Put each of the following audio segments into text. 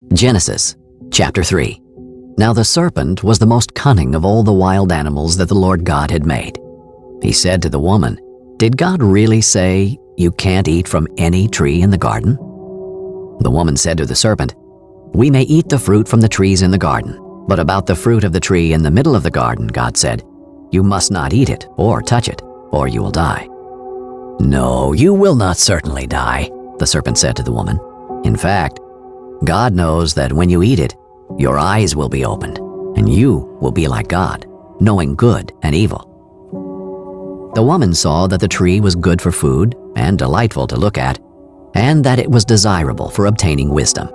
Genesis chapter 3. Now the serpent was the most cunning of all the wild animals that the Lord God had made. He said to the woman, "Did God really say, 'You can't eat from any tree in the garden'?" The woman said to the serpent, "We may eat the fruit from the trees in the garden, but about the fruit of the tree in the middle of the garden, God said, 'You must not eat it or touch it, or you will die.'" "No, you will not certainly die," the serpent said to the woman. "In fact, God knows that when you eat it, your eyes will be opened, and you will be like God, knowing good and evil." The woman saw that the tree was good for food and delightful to look at, and that it was desirable for obtaining wisdom.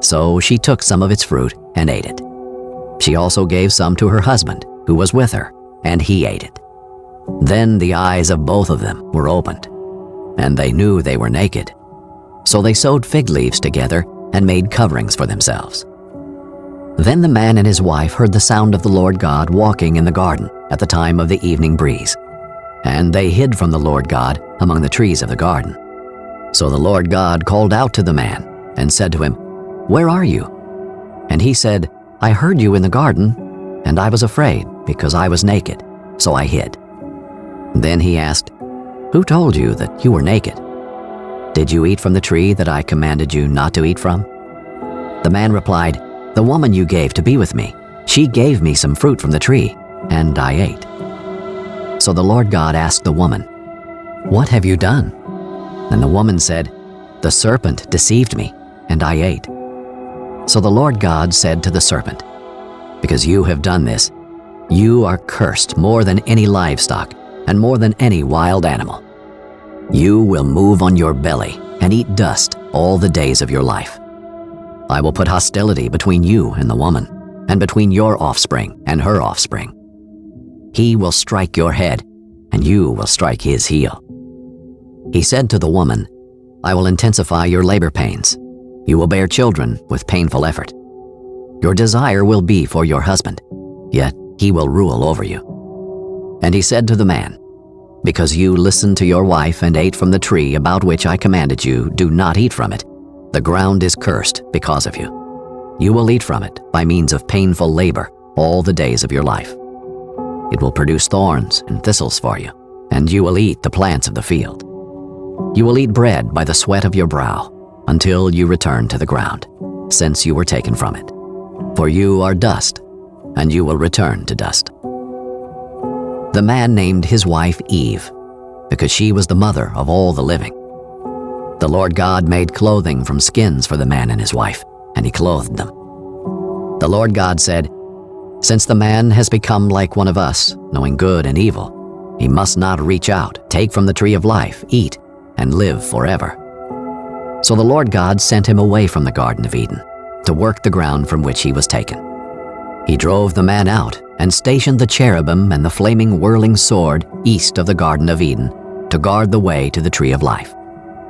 So she took some of its fruit and ate it. She also gave some to her husband, who was with her, and he ate it. Then the eyes of both of them were opened, and they knew they were naked. So they sewed fig leaves together and made coverings for themselves. Then the man and his wife heard the sound of the Lord God walking in the garden at the time of the evening breeze. And they hid from the Lord God among the trees of the garden. So the Lord God called out to the man and said to him, "Where are you?" And he said, "I heard you in the garden, and I was afraid because I was naked, so I hid." Then he asked, "Who told you that you were naked? Did you eat from the tree that I commanded you not to eat from?" The man replied, "The woman you gave to be with me, she gave me some fruit from the tree, and I ate." So the Lord God asked the woman, "What have you done?" And the woman said, "The serpent deceived me, and I ate." So the Lord God said to the serpent, "Because you have done this, you are cursed more than any livestock and more than any wild animal. You will move on your belly and eat dust all the days of your life. I will put hostility between you and the woman, and between your offspring and her offspring. He will strike your head, and you will strike his heel." He said to the woman, "I will intensify your labor pains. You will bear children with painful effort. Your desire will be for your husband, yet he will rule over you." And he said to the man, "Because you listened to your wife and ate from the tree about which I commanded you, do not eat from it. The ground is cursed because of you. You will eat from it by means of painful labor all the days of your life. It will produce thorns and thistles for you, and you will eat the plants of the field. You will eat bread by the sweat of your brow until you return to the ground, since you were taken from it. For you are dust, and you will return to dust." The man named his wife Eve, because she was the mother of all the living. The Lord God made clothing from skins for the man and his wife, and he clothed them. The Lord God said, "Since the man has become like one of us, knowing good and evil, he must not reach out, take from the tree of life, eat, and live forever." So the Lord God sent him away from the Garden of Eden to work the ground from which he was taken. He drove the man out and stationed the cherubim and the flaming whirling sword east of the Garden of Eden to guard the way to the tree of life.